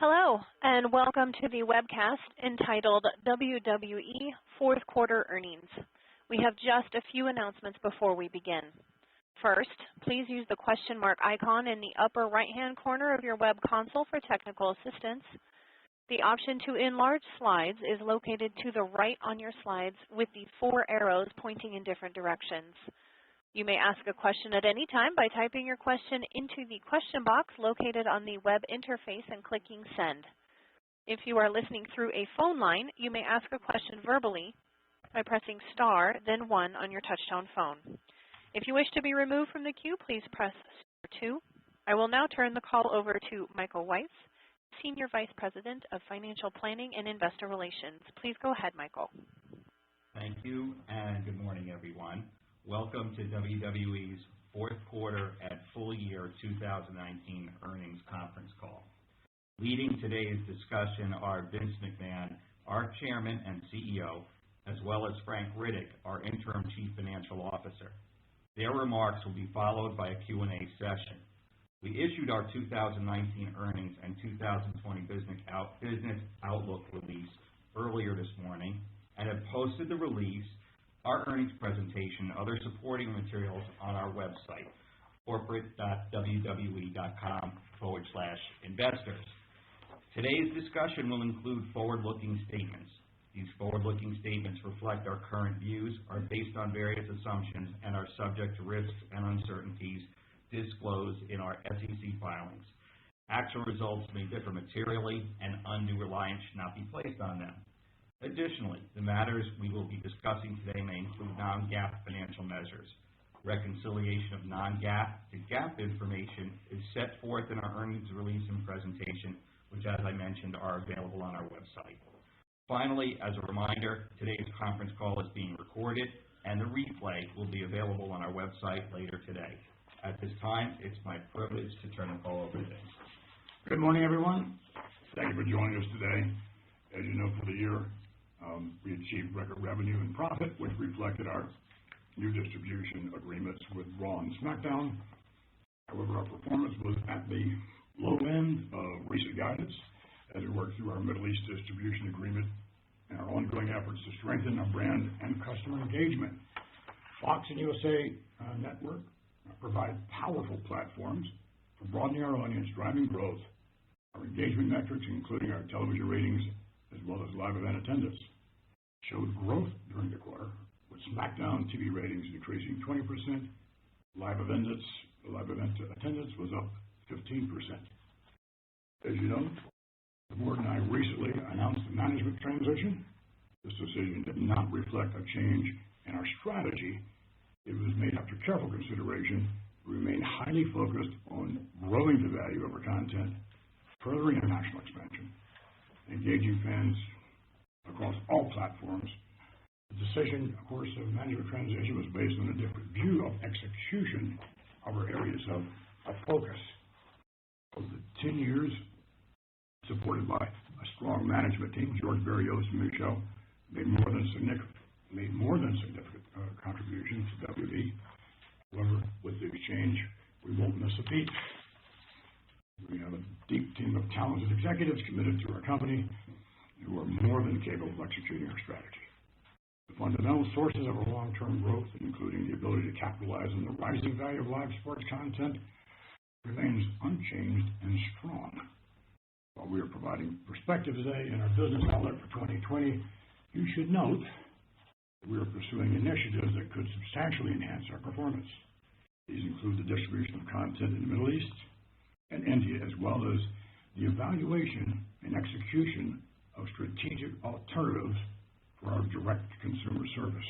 Hello, and welcome to the webcast entitled WWE Fourth Quarter Earnings. We have just a few announcements before we begin. First, please use the question mark icon in the upper right-hand corner of your web console for technical assistance. The option to enlarge slides is located to the right on your slides with the 4 arrows pointing in different directions. You may ask a question at any time by typing your question into the question box located on the web interface and clicking send. If you are listening through a phone line, you may ask a question verbally by pressing star, then 1 on your touchtone phone. If you wish to be removed from the queue, please press star 2. I will now turn the call over to Michael Weiss, Senior Vice President of Financial Planning and Investor Relations. Please go ahead, Michael. Thank you, and good morning, everyone. Welcome to WWE's fourth quarter and full year 2019 earnings conference call. Leading today's discussion are Vince McMahon, our Chairman and CEO, as well as Frank Riddick, our Interim Chief Financial Officer. Their remarks will be followed by a Q&A session. We issued our 2019 earnings and 2020 business outlook release earlier this morning and have posted the release, our earnings presentation, other supporting materials on our website, corporate.wwe.com/investors. Today's discussion will include forward-looking statements. These forward-looking statements reflect our current views, are based on various assumptions, and are subject to risks and uncertainties disclosed in our SEC filings. Actual results may differ materially, and undue reliance should not be placed on them. Additionally, the matters we will be discussing today may include non-GAAP financial measures. Reconciliation of non-GAAP to GAAP information is set forth in our earnings release and presentation, which, as I mentioned, are available on our website. Finally, as a reminder, today's conference call is being recorded, and the replay will be available on our website later today. At this time, it's my privilege to turn the call over to Vince. Good morning, everyone. Thank you for joining us today. As you know, for the year, we achieved record revenue and profit, which reflected our new distribution agreements with Raw and SmackDown. However, our performance was at the low end of recent guidance as we worked through our Middle East distribution agreement and our ongoing efforts to strengthen our brand and customer engagement. Fox and USA Network provide powerful platforms for broadening our audience, driving growth. Our engagement metrics, including our television ratings as well as live event attendance, showed growth during the quarter, with SmackDown TV ratings increasing 20%. Live event attendance was up 15%. As you know, the board and I recently announced a management transition. This decision did not reflect a change in our strategy. It was made after careful consideration. We remain highly focused on growing the value of our content, furthering international expansion, engaging fans across all platforms. The decision, of course, of management transition was based on a different view of execution of our areas of focus. Over the 10 years, supported by a strong management team, George Barrios and Michelle made more than significant contributions to WWE. However, with the exchange, we won't miss a beat. We have a deep team of talented executives committed to our company who are more than capable of executing our strategy. The fundamental sources of our long-term growth, including the ability to capitalize on the rising value of live sports content, remains unchanged and strong. While we are providing perspective today in our business outlook for 2020, you should note that we are pursuing initiatives that could substantially enhance our performance. These include the distribution of content in the Middle East and India, as well as the evaluation and execution of strategic alternatives for our direct-to-consumer service,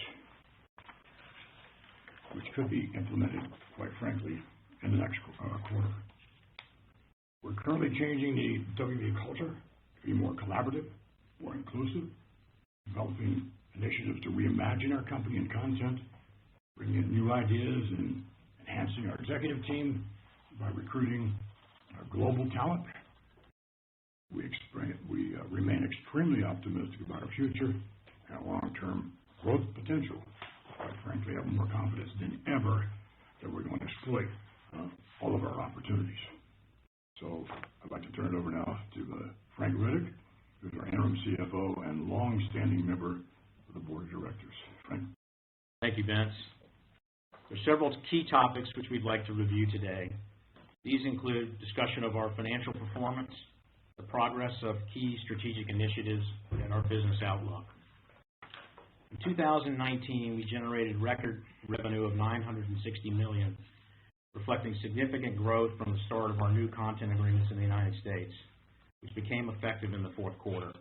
which could be implemented, quite frankly, in the next quarter. We're currently changing the WWE culture to be more collaborative, more inclusive, developing initiatives to reimagine our company and content, bringing in new ideas and enhancing our executive team by recruiting global talent. We remain extremely optimistic about our future and our long-term growth potential. Quite frankly, I have more confidence than ever that we're going to exploit all of our opportunities. So I'd like to turn it over now to Frank Riddick, who's our interim CFO and long-standing member of the Board of Directors. Frank. Thank you, Vince. There are several key topics which we'd like to review today. These include discussion of our financial performance, the progress of key strategic initiatives, and our business outlook. In 2019, we generated record revenue of $960 million, reflecting significant growth from the start of our new content agreements in the United States, which became effective in the fourth quarter.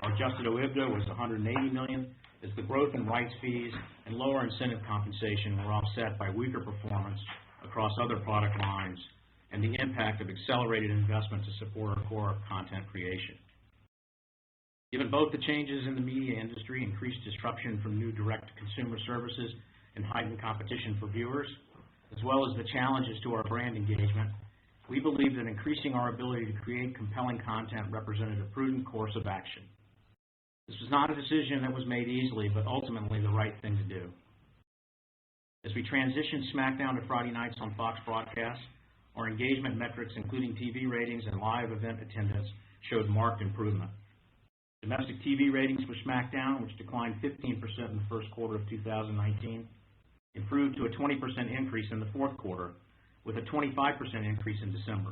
Our adjusted OIBDA was $180 million, as the growth in rights fees and lower incentive compensation were offset by weaker performance across other product lines and the impact of accelerated investment to support our core content creation. Given both the changes in the media industry, increased disruption from new direct-to-consumer services, and heightened competition for viewers, as well as the challenges to our brand engagement, we believe that increasing our ability to create compelling content represented a prudent course of action. This was not a decision that was made easily, but ultimately the right thing to do. As we transitioned SmackDown to Friday nights on Fox broadcast, our engagement metrics, including TV ratings and live event attendance, showed marked improvement. Domestic TV ratings for SmackDown, which declined 15% in the first quarter of 2019, improved to a 20% increase in the fourth quarter, with a 25% increase in December.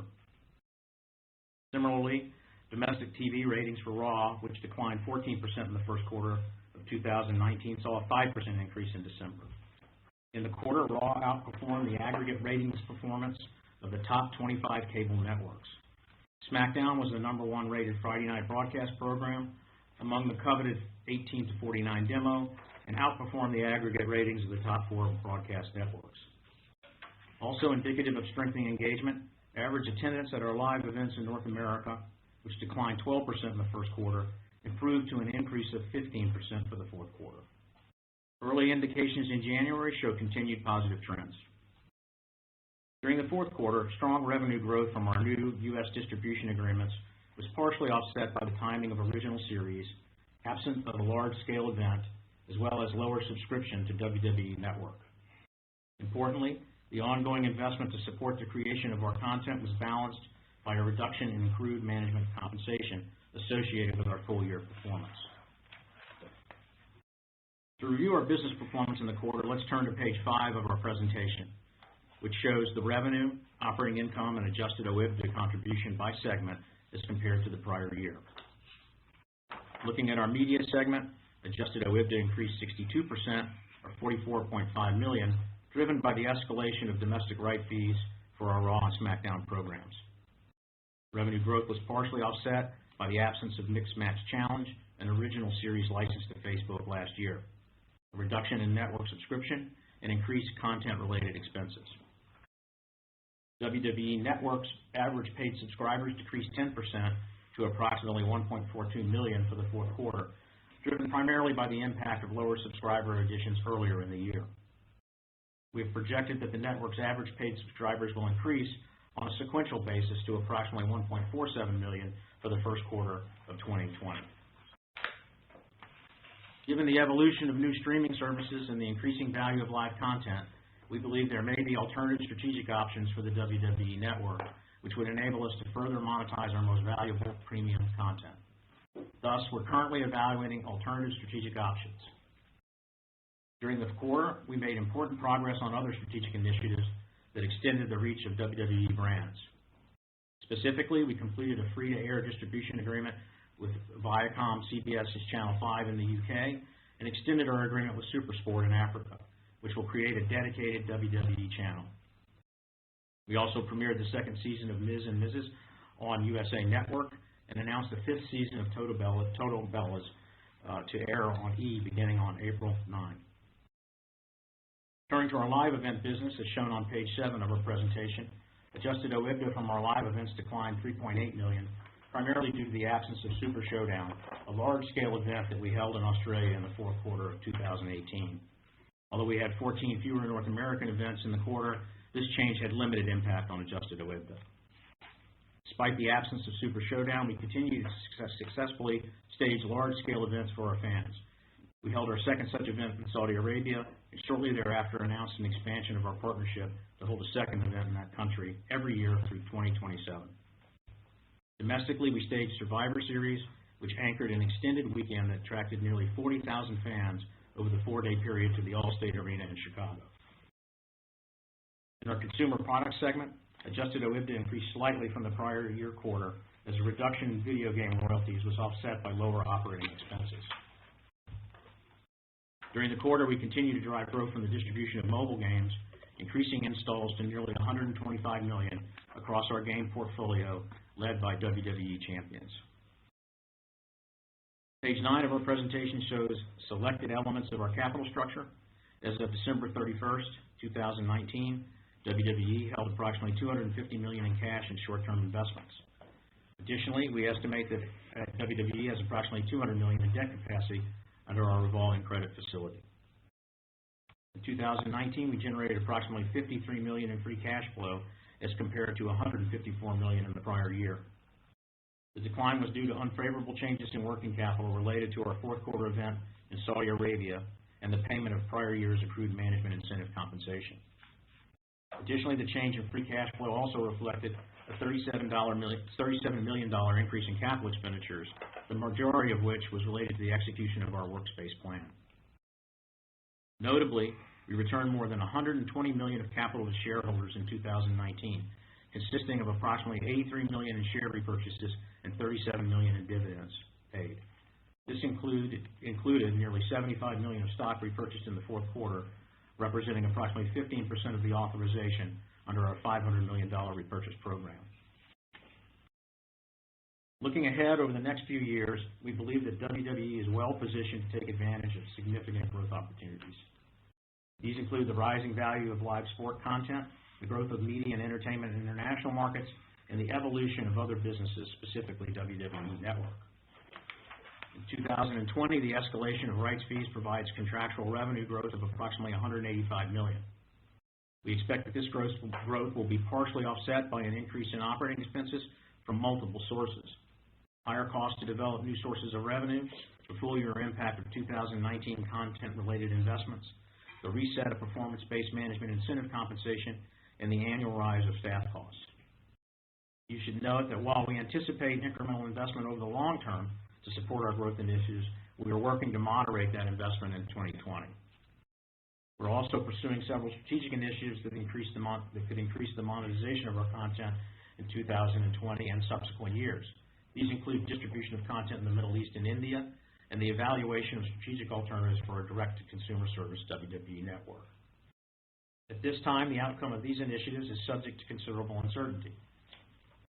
Similarly, domestic TV ratings for Raw, which declined 14% in the first quarter of 2019, saw a 5% increase in December. In the quarter, Raw outperformed the aggregate ratings performance of the top 25 cable networks. SmackDown was the number one rated Friday night broadcast program among the coveted 18 to 49 demo and outperformed the aggregate ratings of the top 4 broadcast networks. Also indicative of strengthening engagement, average attendance at our live events in North America, which declined 12% in the first quarter, improved to an increase of 15% for the fourth quarter. Early indications in January show continued positive trends. During the fourth quarter, strong revenue growth from our new U.S. distribution agreements was partially offset by the timing of original series, absence of a large-scale event, as well as lower subscription to WWE Network. Importantly, the ongoing investment to support the creation of our content was balanced by a reduction in accrued management compensation associated with our full-year performance. To review our business performance in the quarter, let's turn to page 5 of our presentation, which shows the revenue, operating income, and adjusted OIBDA contribution by segment as compared to the prior year. Looking at our media segment, adjusted OIBDA increased 62%, or $44.5 million, driven by the escalation of domestic right fees for our Raw and SmackDown programs. Revenue growth was partially offset by the absence of Mixed Match Challenge, an original series licensed to Facebook last year, a reduction in network subscription, and increased content-related expenses. WWE Network's average paid subscribers decreased 10% to approximately 1.42 million for the fourth quarter, driven primarily by the impact of lower subscriber additions earlier in the year. We have projected that the network's average paid subscribers will increase on a sequential basis to approximately 1.47 million for the first quarter of 2020. Given the evolution of new streaming services and the increasing value of live content, we believe there may be alternative strategic options for the WWE Network, which would enable us to further monetize our most valuable premium content. Thus, we're currently evaluating alternative strategic options. During the quarter, we made important progress on other strategic initiatives that extended the reach of WWE brands. Specifically, we completed a free-to-air distribution agreement with Viacom CBS's Channel 5 in the UK and extended our agreement with SuperSport in Africa, which will create a dedicated WWE channel. We also premiered the second season of Ms. and Mrs. on USA Network and announced the 5th season of Total Bellas to air on E! beginning on April 9. Turning to our live event business, as shown on page 7 of our presentation, adjusted OIBDA from our live events declined $3.8 million, primarily due to the absence of Super Showdown, a large-scale event that we held in Australia in the fourth quarter of 2018. Although we had 14 fewer North American events in the quarter, this change had limited impact on adjusted OIBDA. Despite the absence of Super Showdown, we continue to successfully stage large-scale events for our fans. We held our second such event in Saudi Arabia, and shortly thereafter announced an expansion of our partnership to hold a second event in that country every year through 2027. Domestically, we staged Survivor Series, which anchored an extended weekend that attracted nearly 40,000 fans over the 4-day period to the Allstate Arena in Chicago. In our consumer products segment, adjusted OIBDA increased slightly from the prior year quarter as a reduction in video game royalties was offset by lower operating expenses. During the quarter, we continued to drive growth from the distribution of mobile games, increasing installs to nearly 125 million across our game portfolio, led by WWE Champions. Page 9 of our presentation shows selected elements of our capital structure. As of December 31st, 2019, WWE held approximately $250 million in cash and short-term investments. Additionally, we estimate that WWE has approximately $200 million in debt capacity under our revolving credit facility. In 2019, we generated approximately $53 million in free cash flow as compared to $154 million in the prior year. The decline was due to unfavorable changes in working capital related to our fourth quarter event in Saudi Arabia and the payment of prior year's accrued management incentive compensation. Additionally, the change in free cash flow also reflected a $37 million increase in capital expenditures, the majority of which was related to the execution of our workspace plan. Notably, we returned more than $120 million of capital to shareholders in 2019, consisting of approximately $83 million in share repurchases and $37 million in dividends paid. This included nearly $75 million of stock repurchased in the fourth quarter, representing approximately 15% of the authorization under our $500 million repurchase program. Looking ahead over the next few years, we believe that WWE is well positioned to take advantage of significant growth opportunities. These include the rising value of live sport content, the growth of media and entertainment in international markets, and the evolution of other businesses, specifically WWE Network. In 2020, the escalation of rights fees provides contractual revenue growth of approximately $185 million. We expect that this growth will be partially offset by an increase in operating expenses from multiple sources. Higher costs to develop new sources of revenue, the full-year impact of 2019 content-related investments, the reset of performance-based management incentive compensation, and the annual rise of staff costs. You should note that while we anticipate incremental investment over the long term to support our growth initiatives, we are working to moderate that investment in 2020. We're also pursuing several strategic initiatives that could increase the monetization of our content in 2020 and subsequent years. These include distribution of content in the Middle East and India, and the evaluation of strategic alternatives for a direct-to-consumer service, WWE Network. At this time, the outcome of these initiatives is subject to considerable uncertainty.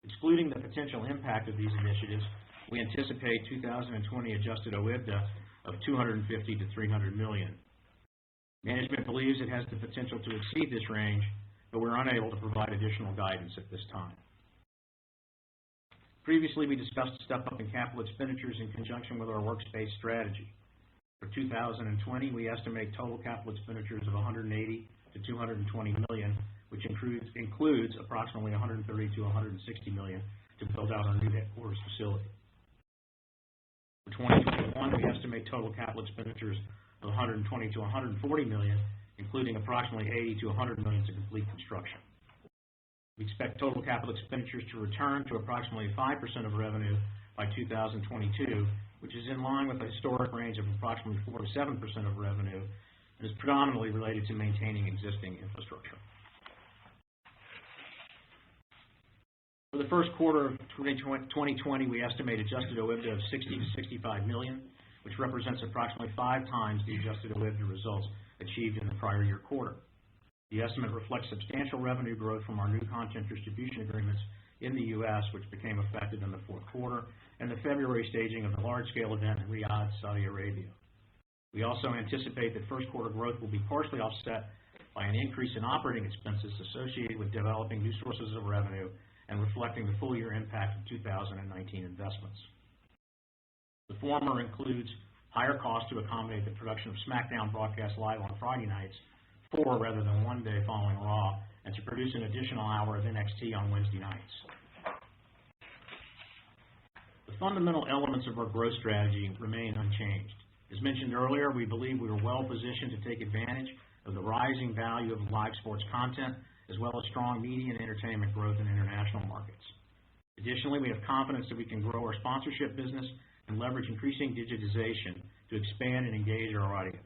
Excluding the potential impact of these initiatives, we anticipate 2020 adjusted OIBDA of $250 to $300 million. Management believes it has the potential to exceed this range, but we're unable to provide additional guidance at this time. Previously, we discussed a step-up in capital expenditures in conjunction with our workspace strategy. For 2020, we estimate total capital expenditures of $180 to $220 million, which includes approximately $130 to $160 million to build out our new headquarters facility. For 2021, we estimate total capital expenditures of $120 to $140 million, including approximately $80 to $100 million to complete construction. We expect total capital expenditures to return to approximately 5% of revenue by 2022, which is in line with the historic range of approximately 4 to 7% of revenue, and is predominantly related to maintaining existing infrastructure. For the first quarter of 2020, we estimate adjusted OIBDA of $60 to $65 million, which represents approximately 5 times the adjusted OIBDA results achieved in the prior year quarter. The estimate reflects substantial revenue growth from our new content distribution agreements in the U.S., which became effective in the fourth quarter, and the February staging of the large-scale event in Riyadh, Saudi Arabia. We also anticipate that first quarter growth will be partially offset by an increase in operating expenses associated with developing new sources of revenue and reflecting the full-year impact of 2019 investments. The former includes higher costs to accommodate the production of SmackDown broadcast live on Friday nights, 4 rather than 1 day following Raw, and to produce an additional hour of NXT on Wednesday nights. The fundamental elements of our growth strategy remain unchanged. As mentioned earlier, we believe we are well positioned to take advantage of the rising value of live sports content, as well as strong media and entertainment growth in international markets. Additionally, we have confidence that we can grow our sponsorship business and leverage increasing digitization to expand and engage our audience.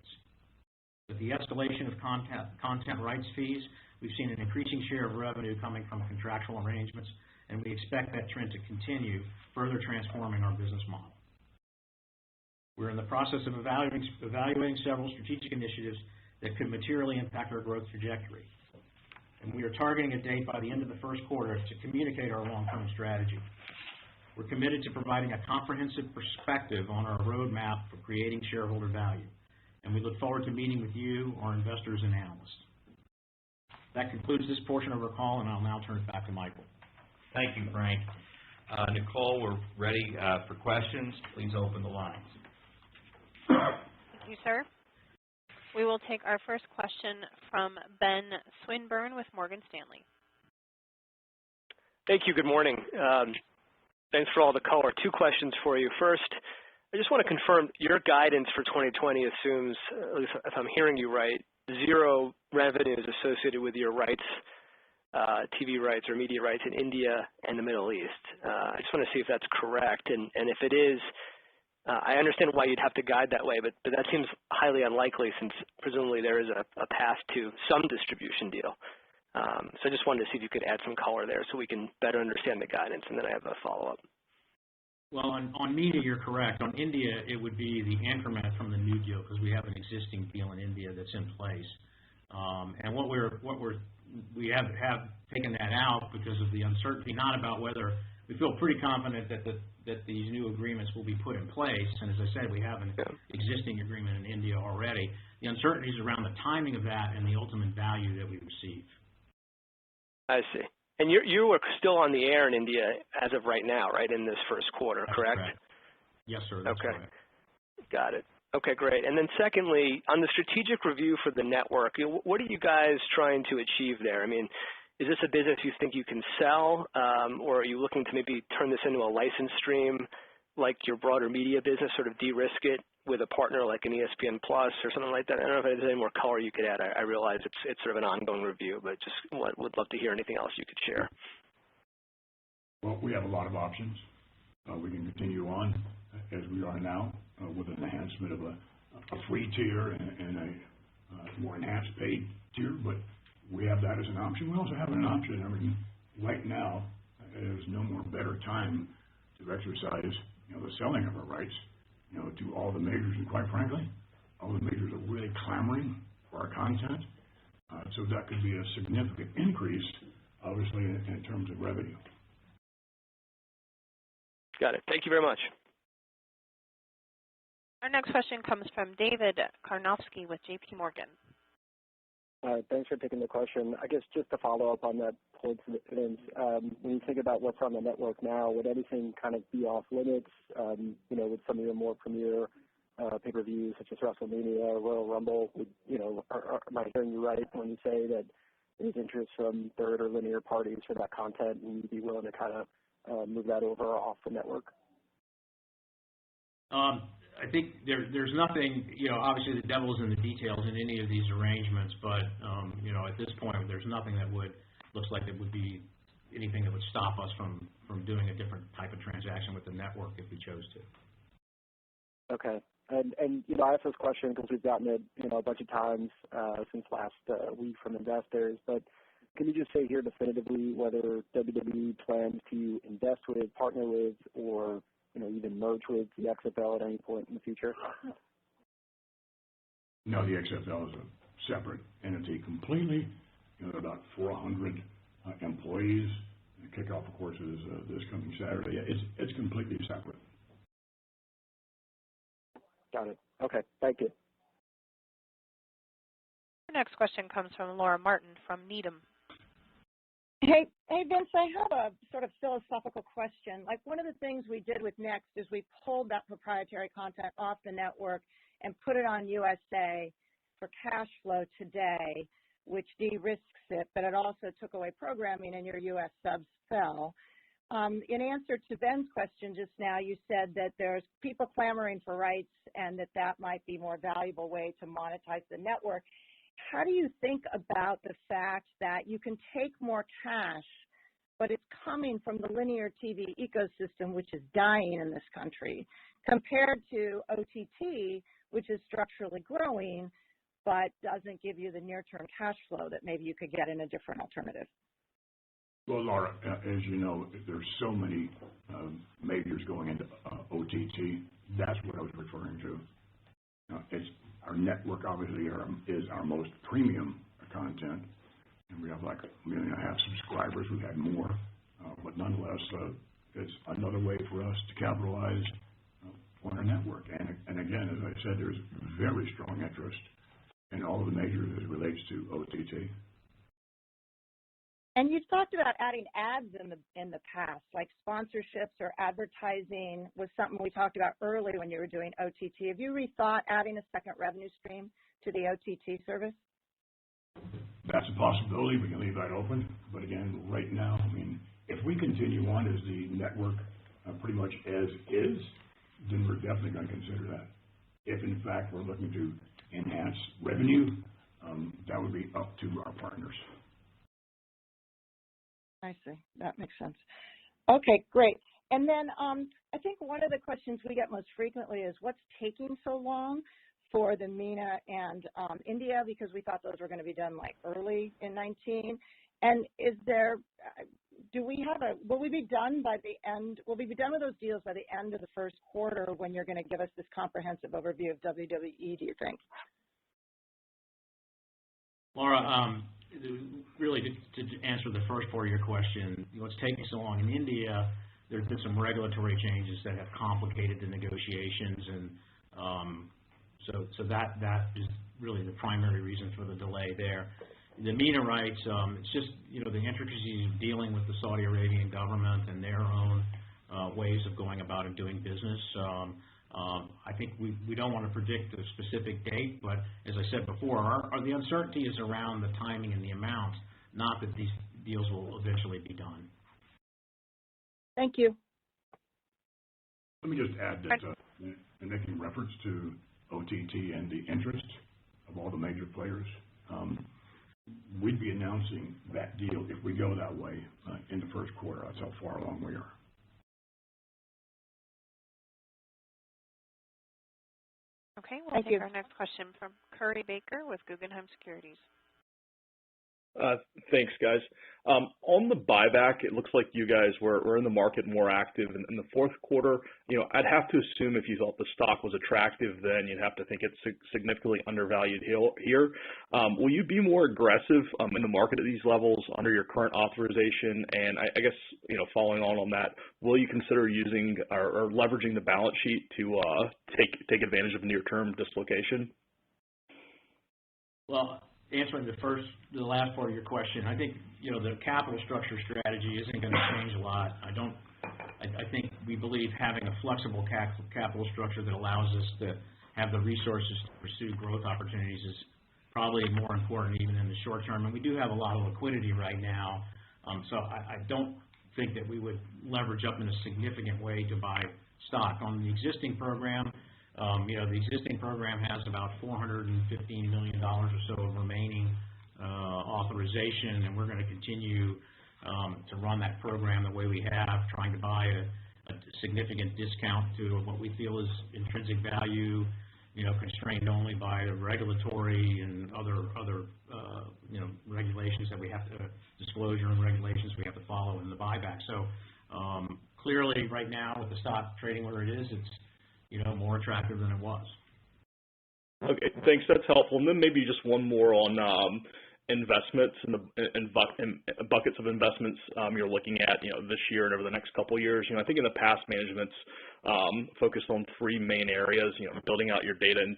With the escalation of content rights fees, we've seen an increasing share of revenue coming from contractual arrangements, and we expect that trend to continue, further transforming our business model. We're in the process of evaluating several strategic initiatives that could materially impact our growth trajectory. And we are targeting a date by the end of the first quarter to communicate our long-term strategy. We're committed to providing a comprehensive perspective on our roadmap for creating shareholder value, and we look forward to meeting with you, our investors and analysts. That concludes this portion of our call, and I'll now turn it back to Michael. Thank you, Frank. Nicole, we're ready for questions. Please open the lines. Thank you, sir. We will take our first question from Ben Swinburne with Morgan Stanley. Thank you. Good morning. Thanks for all the color. Two questions for you. First, I just want to confirm your guidance for 2020 assumes, at least if I'm hearing you right, zero revenues associated with your rights, TV rights or media rights in India and the Middle East. I just want to see if that's correct. And if it is, I understand why you'd have to guide that way, but that seems highly unlikely since presumably there is a path to some distribution deal. So I just wanted to see if you could add some color there so we can better understand the guidance, and then I have a follow-up. Well, on media, you're correct. On India, it would be the increment from the new deal because we have an existing deal in India that's in place. And we have taken that out because of the uncertainty, not about whether we feel pretty confident that these new agreements will be put in place. And as I said, we have an existing agreement in India already. The uncertainty is around the timing of that and the ultimate value that we receive. I see. And you are still on the air in India as of right now, right, in this first quarter, correct? That's correct. Yes, sir. That's correct. Got it. Okay, great. And then secondly, on the strategic review for the network, what are you guys trying to achieve there? I mean, is this a business you think you can sell, or are you looking to maybe turn this into a license stream like your broader media business, sort of de-risk it with a partner like an ESPN Plus or something like that? I don't know if there's any more color you could add. I realize it's sort of an ongoing review, but just would love to hear anything else you could share. Well, we have a lot of options. We can continue on as we are now with an enhancement of a free tier and a more enhanced paid tier, but we have that as an option. We also have an option. I mean, right now, there's no more better time to exercise, the selling of our rights, to all the majors, and quite frankly, all the majors are really clamoring for our content. So that could be a significant increase, obviously, in terms of revenue. Got it. Thank you very much. Our next question comes from David Karnovsky with JP Morgan. Thanks for taking the question. I guess just to follow up on that point, Vince, when you think about what's on the network now, would anything kind of be off limits, with some of your more premier pay-per-views such as WrestleMania, Royal Rumble? Am I hearing you right when you say that there's interest from third or linear parties for that content and you'd be willing to kind of move that over or off the network? I think there's nothing, obviously the devil's in the details in any of these arrangements, but, at this point, there's nothing that looks like it would be anything that would stop us from doing a different type of transaction with the network if we chose to. Okay. And I asked this question because we've gotten it, a bunch of times since last week from investors, but can you just say here definitively whether WWE plans to invest with, partner with, or even merge with the XFL at any point in the future? No, the XFL is a separate entity completely. There are about 400 employees. The kickoff, of course, is this coming Saturday. It's completely separate. Got it. Okay. Thank you. Our next question comes from Laura Martin from Needham. Hey, Vince, I have a sort of philosophical question. Like, one of the things we did with Next is we pulled that proprietary content off the network and put it on USA for cash flow today, which de-risks it, but it also took away programming and your US subs fell. In answer to Ben's question just now, you said that there's people clamoring for rights and that might be a more valuable way to monetize the network. How do you think about the fact that you can take more cash but it's coming from the linear TV ecosystem, which is dying in this country, compared to OTT, which is structurally growing, but doesn't give you the near-term cash flow that maybe you could get in a different alternative. Well, Laura, as you know, there's so many majors going into OTT. That's what I was referring to. It's our network, obviously, is our most premium content, and we have like 1.5 million subscribers. We've had more, but nonetheless, it's another way for us to capitalize on our network. And again, as I said, there's very strong interest in all of the majors as it relates to OTT. And you've talked about adding ads in the past, like sponsorships or advertising was something we talked about early when you were doing OTT. Have you rethought adding a second revenue stream to the OTT service? That's a possibility. We can leave that open. But again, right now, I mean, if we continue on as the network pretty much as is, then we're definitely going to consider that. If, in fact, we're looking to enhance revenue, that would be up to our partners. I see. That makes sense. Okay, great. And then I think one of the questions we get most frequently is what's taking so long for the MENA and India, because we thought those were going to be done like early in 19. And is there, will we be done by the end, will we be done with those deals by the end of the first quarter when you're going to give us this comprehensive overview of WWE, do you think? Laura, really to answer the first part of your question, what's taking so long in India, there's been some regulatory changes that have complicated the negotiations, and so that is really the primary reason for the delay there. The MENA rights, it's just, the intricacies of dealing with the Saudi Arabian government and their own ways of going about and doing business. I think we don't want to predict a specific date, but as I said before, the uncertainty is around the timing and the amount, not that these deals will eventually be done. Thank you. Let me just add that in making reference to OTT and the interest of all the major players, we'd be announcing that deal if we go that way in the first quarter. That's how far along we are. Okay, we'll take our next question from Curry Baker with Guggenheim Securities. Thanks, guys. On the buyback, it looks like you guys were in the market more active in the fourth quarter. I'd have to assume if you thought the stock was attractive, then you'd have to think it's significantly undervalued here. Will you be more aggressive in the market at these levels under your current authorization? And I guess, following on that, will you consider using or leveraging the balance sheet to take advantage of near-term dislocation? Well, answering the last part of your question, I think the capital structure strategy isn't going to change a lot. I think we believe having a flexible capital structure that allows us to have the resources to pursue growth opportunities is probably more important even in the short term. And we do have a lot of liquidity right now, so I don't think that we would leverage up in a significant way to buy stock. On the existing program, the existing program has about $415 million or so of remaining authorization, and we're going to continue to run that program the way we have, trying to buy a significant discount to what we feel is intrinsic value, constrained only by the regulatory and other regulations that we have to, disclosure and regulations we have to follow in the buyback. So clearly right now with the stock trading where it is, it's more attractive than it was. Okay, thanks. That's helpful. And then maybe just one more on investments and buckets of investments you're looking at, this year and over the next couple of years. I think in the past, management's focused on three main areas. Building out your data and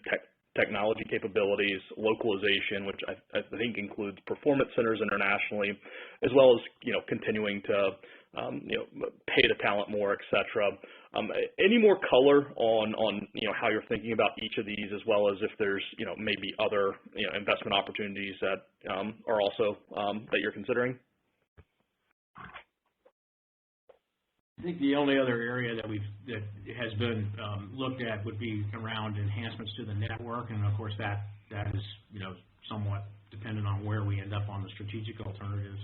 technology capabilities, localization, which I think includes performance centers internationally, as well as continuing to pay the talent more, et cetera. Any more color on how you're thinking about each of these, as well as if there's maybe other investment opportunities that are also that you're considering? I think the only other area that has been looked at would be around enhancements to the network, and of course that is somewhat dependent on where we end up on the strategic alternatives.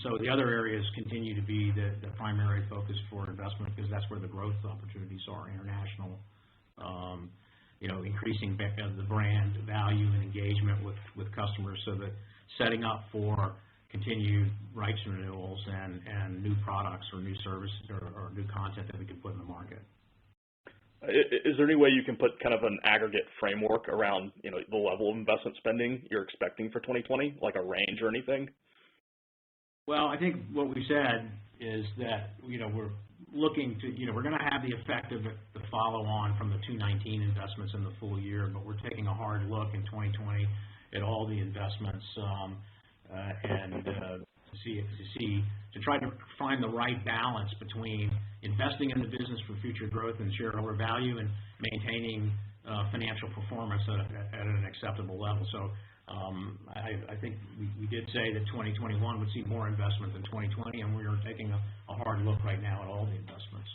So the other areas continue to be the primary focus for investment because that's where the growth opportunities are, international, increasing the brand value and engagement with customers so that setting up for continued rights renewals and new products or new services or new content that we can put in the market. Is there any way you can put kind of an aggregate framework around, the level of investment spending you're expecting for 2020, like a range or anything? Well, I think what we said is that, we're looking to, we're going to have the effect of the follow-on from the 2019 investments in the full year, but we're taking a hard look in 2020 at all the investments to try to find the right balance between investing in the business for future growth and shareholder value and maintaining financial performance at an acceptable level. So I think we did say that 2021 would see more investment than 2020, and we are taking a hard look right now at all the investments.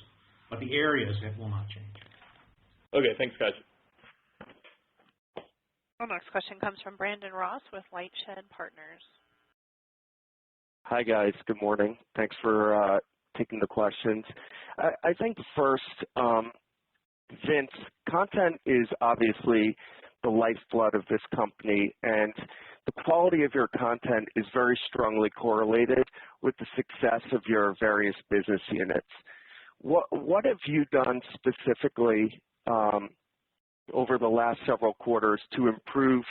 But the areas, that will not change. Okay, thanks, guys. Our next question comes from Brandon Ross with Lightshed Partners. Hi, guys. Good morning. Thanks for taking the questions. I think first, Vince, content is obviously the lifeblood of this company, and the quality of your content is very strongly correlated with the success of your various business units. What have you done specifically over the last several quarters to improve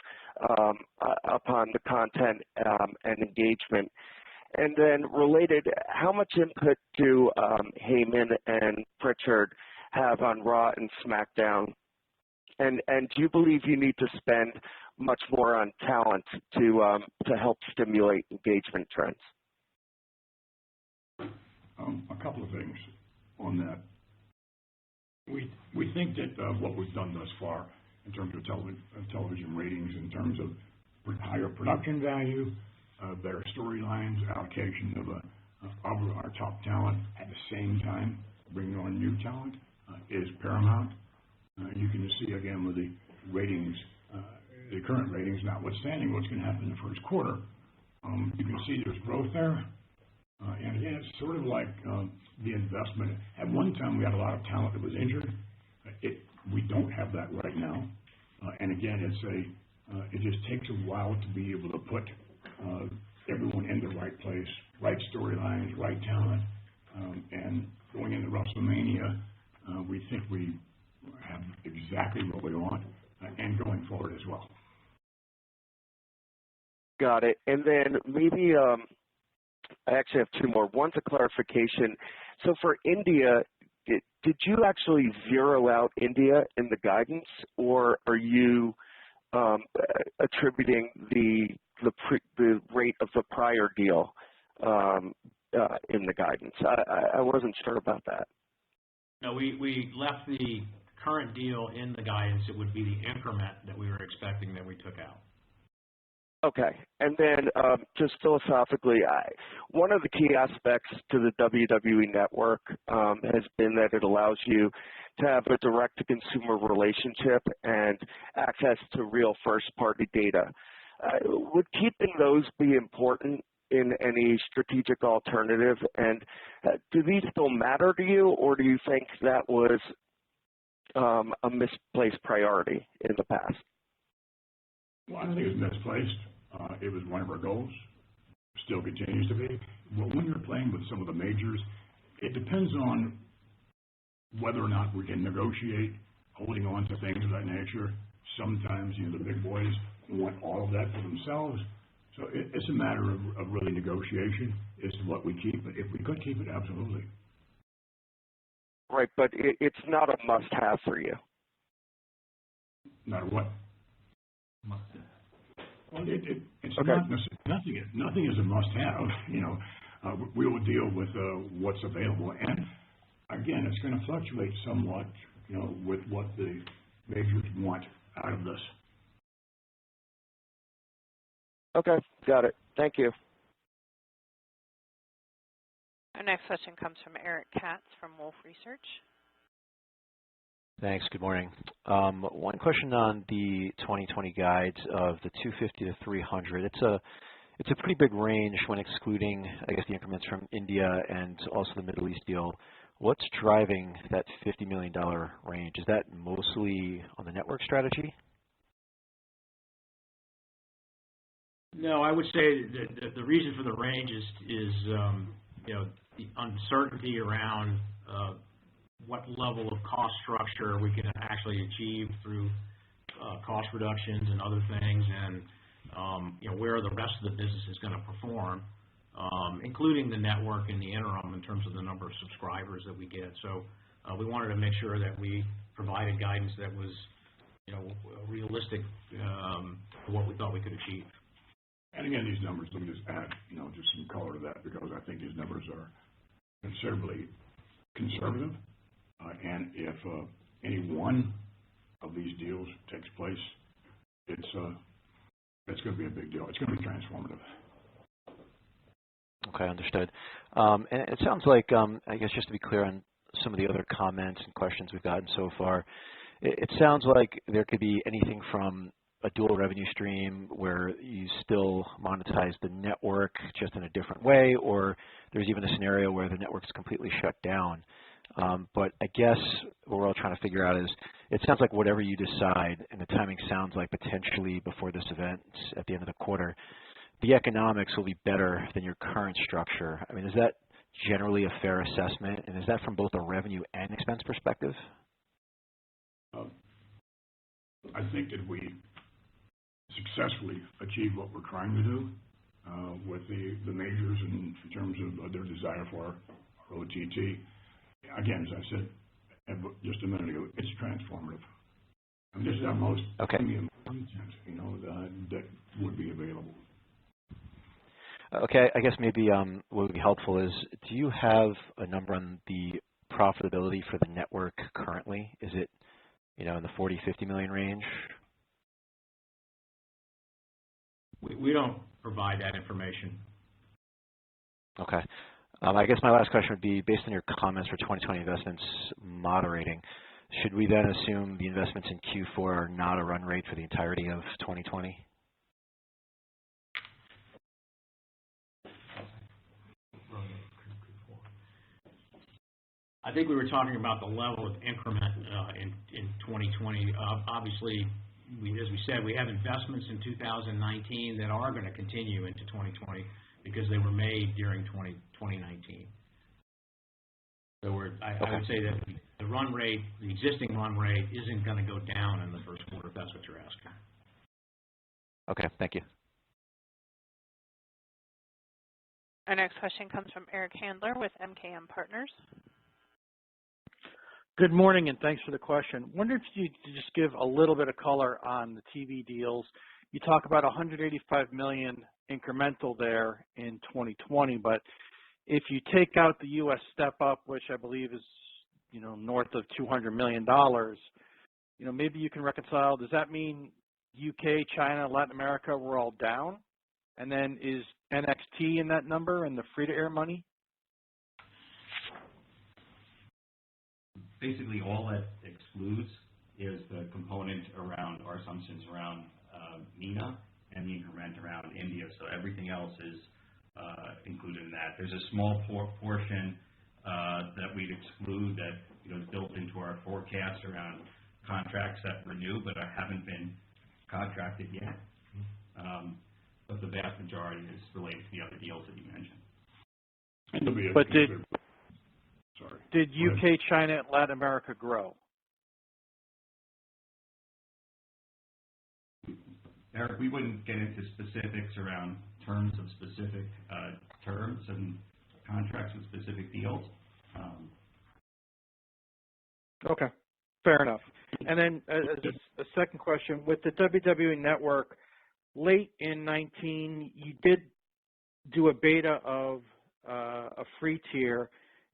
upon the content and engagement? And then related, how much input do Heyman and Pritchard have on Raw and SmackDown? And do you believe you need to spend much more on talent to help stimulate engagement trends? A couple of things on that. We think that what we've done thus far in terms of television ratings, in terms of higher production value, better storylines, allocation of our top talent at the same time bringing on new talent is paramount. You can see again with the ratings, the current ratings, notwithstanding what's going to happen in the first quarter, you can see there's growth there. And again, it's sort of like the investment. At one time, we had a lot of talent that was injured. We don't have that right now. And again, it just takes a while to be able to put everyone in the right place, right storylines, right talent. And going into WrestleMania, we think we have exactly what we want, and going forward as well. Got it. And then maybe I actually have two more. One's a clarification. So for India, did you actually zero out India in the guidance, or are you attributing the rate of the prior deal in the guidance? I wasn't sure about that. No, we left the current deal in the guidance. It would be the increment that we were expecting that we took out. Okay. And then just philosophically, one of the key aspects to the WWE Network has been that it allows you to have a direct-to-consumer relationship and access to real first-party data. Would keeping those be important in any strategic alternative? And do these still matter to you, or do you think that was a misplaced priority in the past? Well, I don't think it was misplaced. It was one of our goals, still continues to be. But when you're playing with some of the majors, it depends on whether or not we can negotiate holding on to things of that nature. Sometimes, the big boys want all of that for themselves. So it's a matter of really negotiation as to what we keep. But if we could keep it, absolutely. Right, but it's not a must-have for you. Not a what? Must-have. Well, it's okay. Nothing is a must-have. We will deal with what's available, and again, it's going to fluctuate somewhat, with what the majors want out of this. Okay, got it. Thank you. Our next question comes from Eric Katz from Wolfe Research. Thanks. Good morning. One question on the 2020 guides of the 250 to 300. it's a pretty big range when excluding, I guess, the increments from India and also the Middle East deal. What's driving that $50 million range? Is that mostly on the network strategy? No, I would say that the reason for the range is the uncertainty around what level of cost structure we can actually achieve through cost reductions and other things, and where the rest of the business is going to perform, including the network in the interim in terms of the number of subscribers that we get. So we wanted to make sure that we provided guidance that was realistic for what we thought we could achieve. And again, these numbers, let me just add, just some color to that, because I think these numbers are considerably conservative. And if any one of these deals takes place, it's going to be a big deal. It's going to be transformative. Okay, understood. And it sounds like, I guess just to be clear on some of the other comments and questions we've gotten so far, it sounds like there could be anything from a dual revenue stream where you still monetize the network just in a different way, or there's even a scenario where the network is completely shut down. But I guess what we're all trying to figure out is, it sounds like whatever you decide, and the timing sounds like potentially before this event at the end of the quarter, the economics will be better than your current structure. I mean, is that generally a fair assessment, and is that from both a revenue and expense perspective? I think that we successfully achieve what we're trying to do with the majors in terms of their desire for our OTT. Again, as I said just a minute ago, it's transformative. I mean, this is our most premium content, that would be available. Okay, I guess maybe what would be helpful is, do you have a number on the profitability for the network currently? Is it, in the 40, 50 million range? We don't provide that information. Okay. I guess my last question would be, based on your comments for 2020 investments moderating, should we then assume the investments in Q4 are not a run rate for the entirety of 2020? I think we were talking about the level of increment in 2020. Obviously, as we said, we have investments in 2019 that are going to continue into 2020 because they were made during 2019. So I would say that the run rate, the existing run rate, isn't going to go down in the first quarter, if that's what you're asking. Okay, thank you. Our next question comes from Eric Handler with MKM Partners. Good morning, and thanks for the question. Wonder if you could just give a little bit of color on the TV deals. You talk about $185 million incremental there in 2020, but if you take out the U.S. step up, which I believe is, north of $200 million, maybe you can reconcile. Does that mean UK, China, Latin America were all down? And then is NXT in that number and the free-to-air money? Basically, all that excludes is the component around our assumptions around MENA and the increment around India. So everything else is included in that. There's a small portion that we'd exclude that is built into our forecast around contracts that renew but haven't been contracted yet. But the vast majority is related to the other deals that you mentioned. But did UK, China, and Latin America grow? Eric, we wouldn't get into specifics around terms of specific terms and contracts with specific deals. Okay, fair enough. And then a second question, with the WWE Network, late in 19, you did do a beta of a free tier.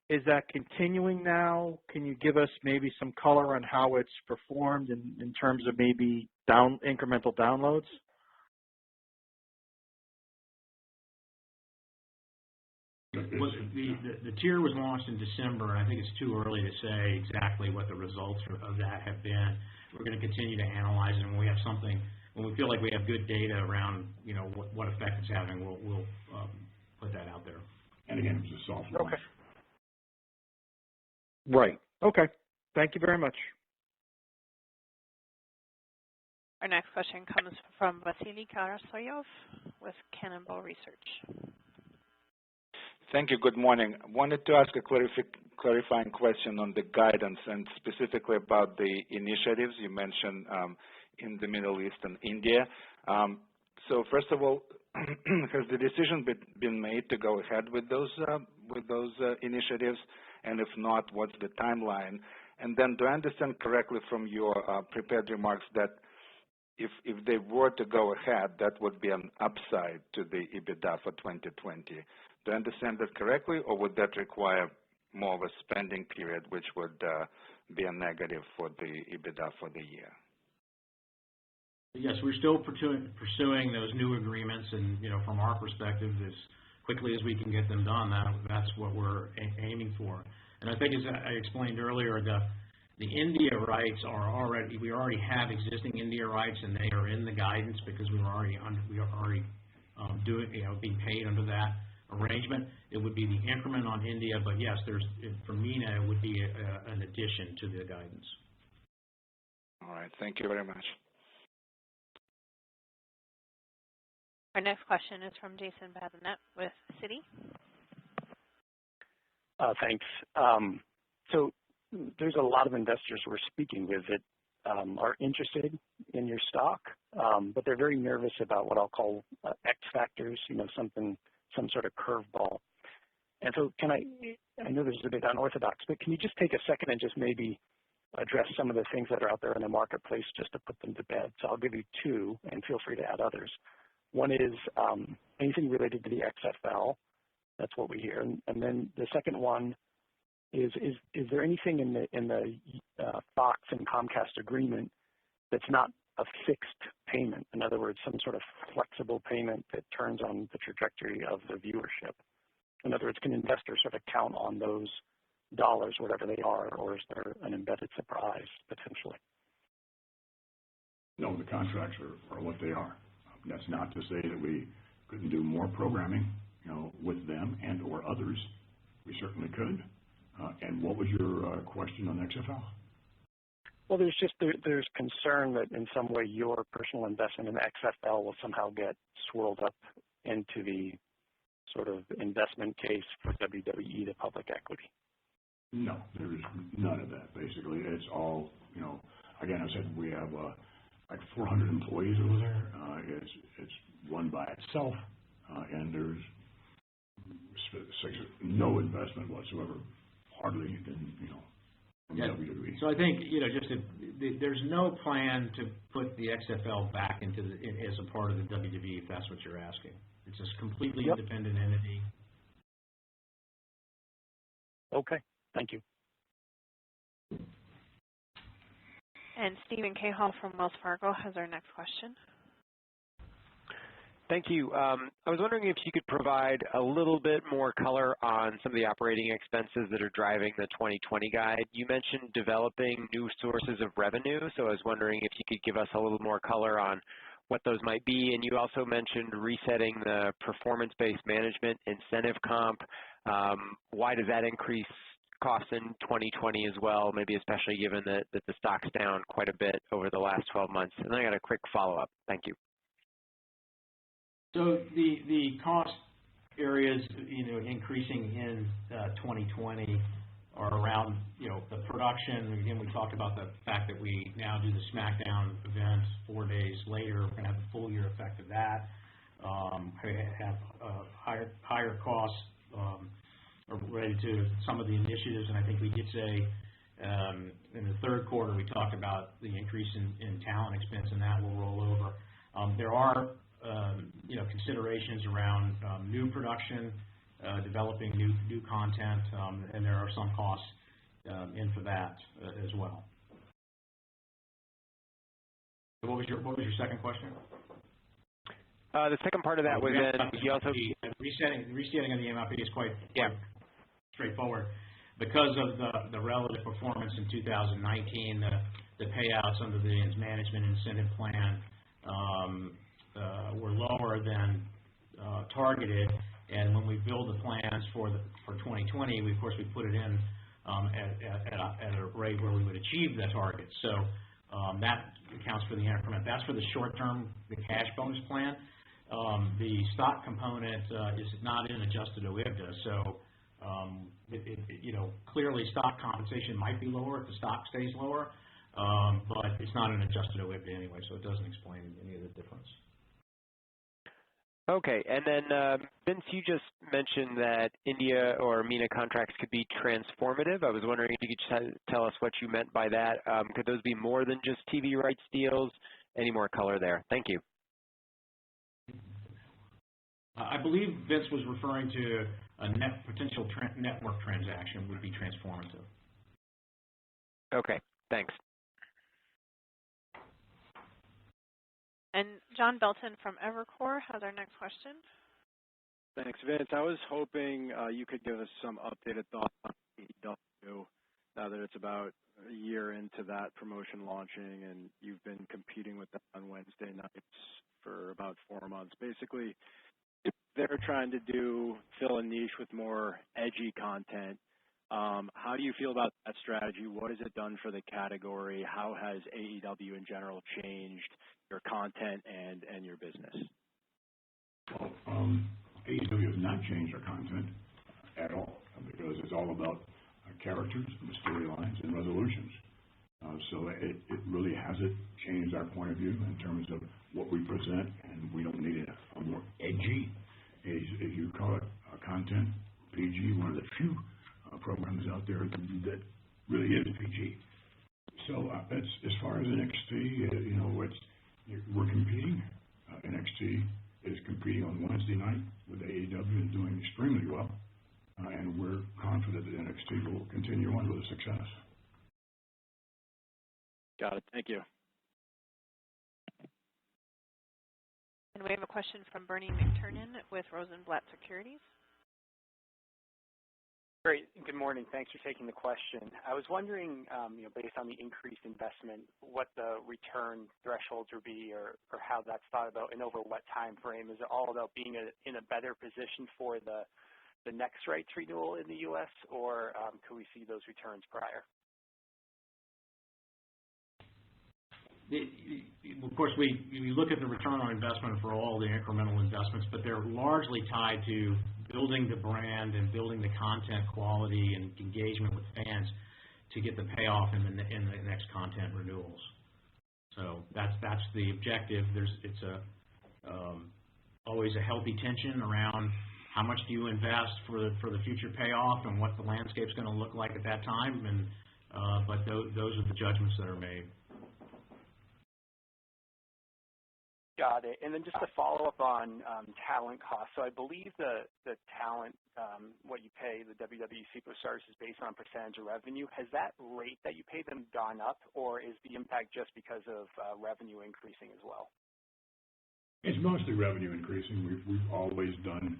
Is that continuing now? Can you give us maybe some color on how it's performed in terms of maybe incremental downloads? The tier was launched in December, and I think it's too early to say exactly what the results of that have been. We're going to continue to analyze it, and when when we feel like we have good data around, what effect it's having, we'll put that out there. And again, it was a soft launch. Okay. Right. Okay. Thank you very much. Our next question comes from Vasily Karasoyov with Cannonball Research. Thank you. Good morning. I wanted to ask a clarifying question on the guidance and specifically about the initiatives you mentioned in the Middle East and India. So first of all, has the decision been made to go ahead with those initiatives? And if not, what's the timeline? And then do I understand correctly from your prepared remarks that if they were to go ahead, that would be an upside to the EBITDA for 2020? Do I understand that correctly, or would that require more of a spending period, which would be a negative for the EBITDA for the year? Yes, we're still pursuing those new agreements, and from our perspective, as quickly as we can get them done, that's what we're aiming for. And I think, as I explained earlier, the India rights we already have existing India rights, and they are in the guidance because we are already being paid under that arrangement. It would be the increment on India, but yes, for MENA, it would be an addition to the guidance. All right. Thank you very much. Our next question is from Jason Bazinet with Citi. Thanks. So there's a lot of investors we're speaking with that are interested in your stock, but they're very nervous about what I'll call X factors, some sort of curveball. And so I know this is a bit unorthodox, but can you just take a second and just maybe address some of the things that are out there in the marketplace just to put them to bed? So I'll give you two, and feel free to add others. One is anything related to the XFL. That's what we hear. And then the second one is there anything in the Fox and Comcast agreement that's not a fixed payment? In other words, some sort of flexible payment that turns on the trajectory of the viewership. In other words, can investors sort of count on those dollars, whatever they are, or is there an embedded surprise potentially? No, the contracts are what they are. That's not to say that we couldn't do more programming, with them and or others. We certainly could. And what was your question on XFL? Well, there's concern that in some way your personal investment in XFL will somehow get swirled up into the sort of investment case for WWE, the public equity. No, there's none of that. Basically, it's all Again, I said we have like 400 employees over there. It's run by itself, and there's no investment whatsoever, hardly in from WWE. So I think there's no plan to put the XFL back into as a part of the WWE, if that's what you're asking. It's a completely independent entity. Okay, thank you. And Stephen Cahill from Wells Fargo has our next question. Thank you. I was wondering if you could provide a little bit more color on some of the operating expenses that are driving the 2020 guide. You mentioned developing new sources of revenue, so I was wondering if you could give us a little more color on what those might be. And you also mentioned resetting the performance-based management incentive comp. Why does that increase costs in 2020 as well, maybe especially given that the stock's down quite a bit over the last 12 months? And then I got a quick follow-up. Thank you. So the cost areas, increasing in 2020 are around, the production. Again, we talked about the fact that we now do the SmackDown event 4 days later. We're going to have the full year effect of that. Have higher costs related to some of the initiatives, and I think we did say in the third quarter we talked about the increase in talent expense, and that will roll over. There are considerations around new production, developing new content, and there are some costs in for that as well. So what was your second question? The second part of that was you also resetting of the MIP is quite straightforward because of the relative performance in 2019. The payouts under the management incentive plan were lower than targeted. And when we build the plans for 2020, of course, we put it in at a rate where we would achieve that target. So that accounts for the increment. That's for the short term, the cash bonus plan. The stock component is not in adjusted OIBDA. So clearly stock compensation might be lower if the stock stays lower, but it's not an adjusted OIBDA anyway, so it doesn't explain any of the difference. Okay, and then Vince, you just mentioned that India or MENA contracts could be transformative. I was wondering if you could tell us what you meant by that. Could those be more than just TV rights deals? Any more color there? Thank you. I believe Vince was referring to a potential network transaction would be transformative. Okay, thanks. And John Belton from Evercore has our next question. Thanks, Vince. I was hoping you could give us some updated thoughts on AEW now that it's about a year into that promotion launching and you've been competing with them on Wednesday nights for about 4 months. Basically, they're trying to fill a niche with more edgy content. How do you feel about that strategy? What has it done for the category? How has AEW in general changed your content and your business? Well, AEW has not changed our content at all because it's all about characters, and storylines, and resolutions. So it really hasn't changed our point of view in terms of what we present, and we don't need a more edgy, as you call it, content. PG, one of the few programs out there that really is PG. So as far as NXT, we're competing. NXT is competing on Wednesday night with AEW and doing extremely well, and we're confident that NXT will continue on with success. Got it. Thank you. And we have a question from Bernie McTernan with Rosenblatt Securities. Great. Good morning. Thanks for taking the question. I was wondering, based on the increased investment, what the return thresholds would be or how that's thought about and over what time frame. Is it all about being in a better position for the next rights renewal in the U.S., or could we see those returns prior? Of course, we look at the return on investment for all the incremental investments, but they're largely tied to building the brand and building the content quality and engagement with fans to get the payoff in the next content renewals. So that's the objective. It's always a healthy tension around how much do you invest for the future payoff and what the landscape's going to look like at that time, and but those are the judgments that are made. Got it. And then just to follow up on talent costs. So I believe the talent, what you pay the WWE superstars is based on percentage of revenue. Has that rate that you pay them gone up, or is the impact just because of revenue increasing as well? It's mostly revenue increasing. We've always done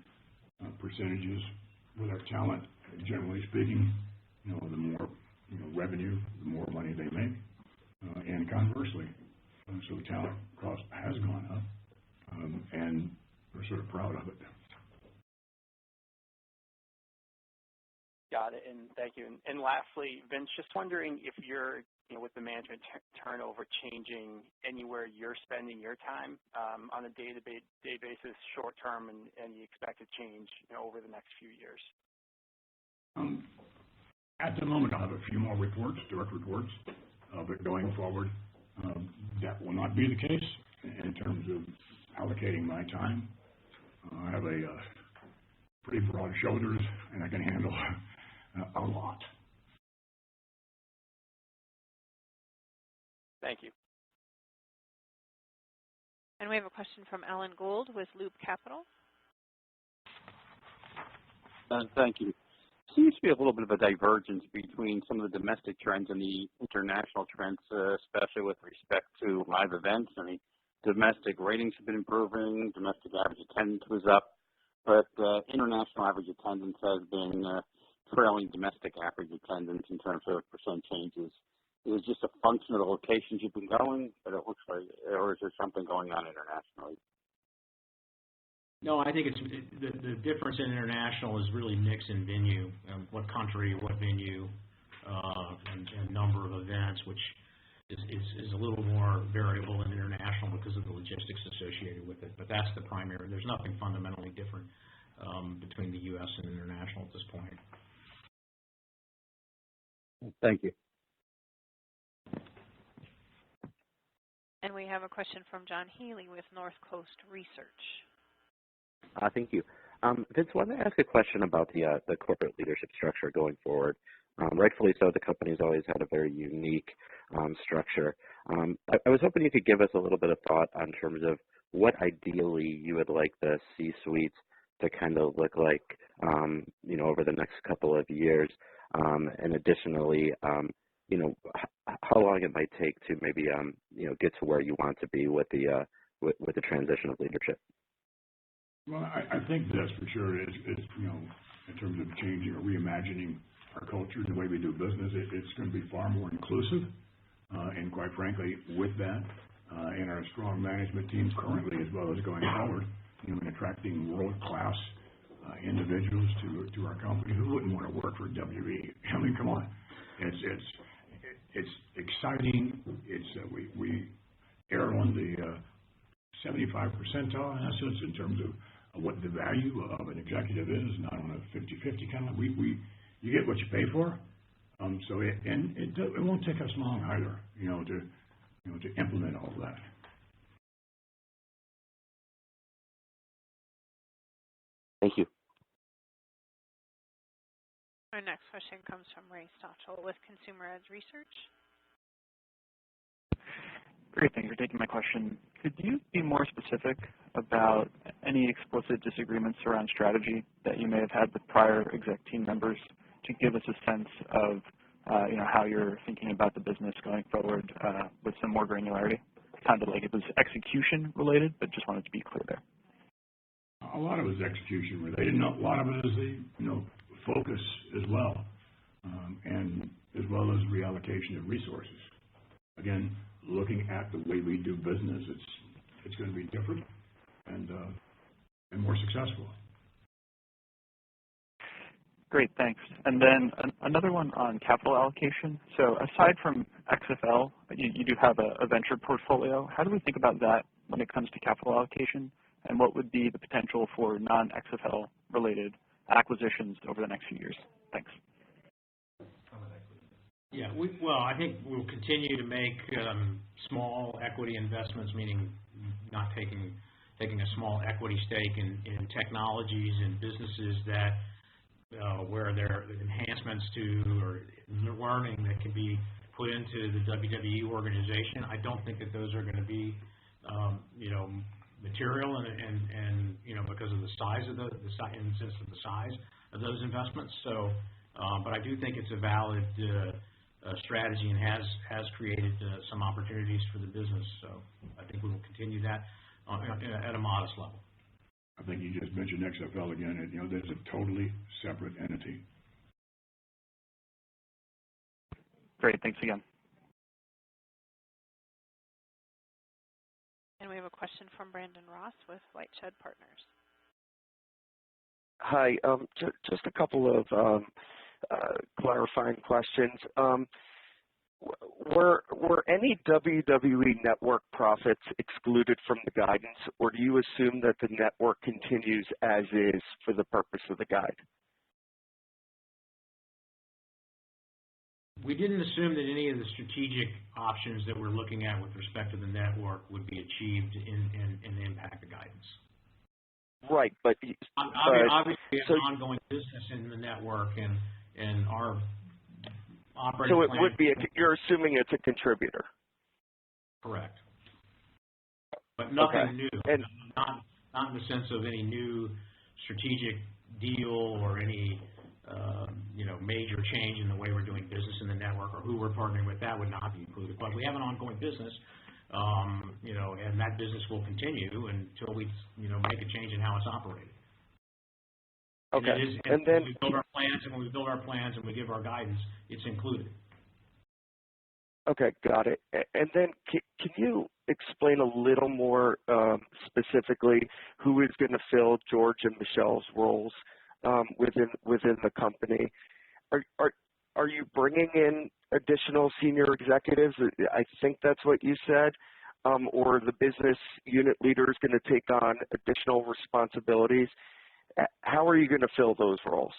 percentages with our talent. Generally speaking, the more revenue, the more money they make, and conversely. So talent cost has gone up, and we're sort of proud of it. Got it, and thank you. And lastly, Vince, just wondering if you're, with the management turnover changing anywhere you're spending your time on a day-to-day basis, short term, and you expect to change over the next few years? At the moment, I have a few more reports, direct reports, but going forward, that will not be the case in terms of allocating my time. I have a pretty broad shoulders, and I can handle a lot. Thank you. And we have a question from Alan Gould with Loop Capital. Thank you. Seems to be a little bit of a divergence between some of the domestic trends and the international trends, especially with respect to live events. I mean, domestic ratings have been improving, domestic average attendance was up, but international average attendance has been trailing domestic average attendance in terms of percent changes. was just a function of the locations you've been going, but it looks like, or is there something going on internationally? No, I think it's the difference in international is really mix in venue, what country, what venue, and number of events, which is a little more variable in international because of the logistics associated with it. But that's the primary. There's nothing fundamentally different between the U.S. and international at this point. Thank you. And we have a question from John Healy with North Coast Research. Thank you. Vince, I wanted to ask a question about the corporate leadership structure going forward. Rightfully so, the company's always had a very unique structure. I was hoping you could give us a little bit of thought on terms of what ideally you would like the C-suite to kind of look like, over the next couple of years, and additionally, how long it might take to maybe, get to where you want to be with the transition of leadership. Well, I think that's for sure is in terms of changing or reimagining our culture, the way we do business, it's going to be far more inclusive. And quite frankly, with that, and our strong management team currently as well as going forward, in attracting world-class individuals to our company who wouldn't want to work for WWE. I mean, come on. It's exciting. We err on the 75 percentile in essence in terms of what the value of an executive is, not on a 50-50 kind of. You get what you pay for. So it won't take us long either, to implement all of that. Thank you. Our next question comes from Ray Stochel with Consumer Edge Research. Great, thanks for taking my question. Could you be more specific about any explicit disagreements around strategy that you may have had with prior exec team members to give us a sense of how you're thinking about the business going forward with some more granularity? It sounded like it was execution related, but just wanted to be clear there. A lot of it is execution related. A lot of it is the focus as well, and as well as reallocation of resources. Again, looking at the way we do business, it's going to be different and more successful. Great, thanks. And then another one on capital allocation. So aside from XFL, you do have a venture portfolio. How do we think about that when it comes to capital allocation? And what would be the potential for non-XFL related acquisitions over the next few years? Thanks. Yeah, I think we'll continue to make small equity investments, meaning not taking a small equity stake in technologies and businesses that where there are enhancements to or learning that can be put into the WWE organization. I don't think that those are going to be, material and because of the size of the size of those investments. So, but I do think it's a valid strategy and has created some opportunities for the business. So I think we will continue that at a modest level. I think you just mentioned XFL again. There's a totally separate entity. Great, thanks again. And we have a question from Brandon Ross with Whiteshed Partners. Hi, just a couple of clarifying questions. Were any WWE network profits excluded from the guidance, or do you assume that the network continues as is for the purpose of the guide? We didn't assume that any of the strategic options that we're looking at with respect to the network would be achieved in the impact of guidance. Right, but obviously it's an ongoing business in the network and our operating so it plan. would be. You're assuming it's a contributor. Correct. But nothing new. And not in the sense of any new strategic deal or any major change in the way we're doing business in the network or who we're partnering with. That would not be included. But we have an ongoing business, and that business will continue until we make a change in how it's operated. Okay. And then when we build our plans and we give our guidance, it's included. Okay, got it. And then can you explain a little more specifically who is going to fill George and Michelle's roles within the company? Are you bringing in additional senior executives? I think that's what you said. Or the business unit leader is going to take on additional responsibilities. How are you going to fill those roles?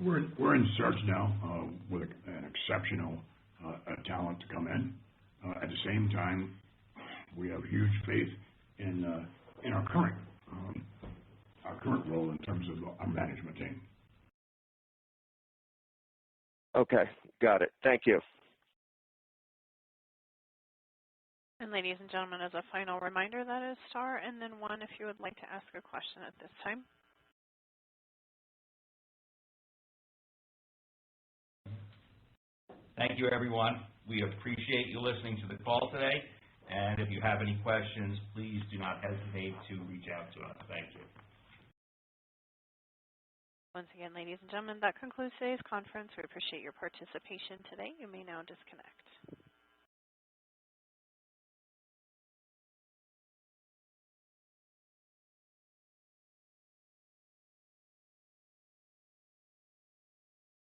We're in search now with an exceptional talent to come in. At the same time, we have huge faith in our current role in terms of our management team. Okay, got it. Thank you. And ladies and gentlemen, as a final reminder, that is star and then 1 if you would like to ask a question at this time. Thank you, everyone. We appreciate you listening to the call today. And if you have any questions, please do not hesitate to reach out to us. Thank you. Once again, ladies and gentlemen, that concludes today's conference. We appreciate your participation today. You may now disconnect.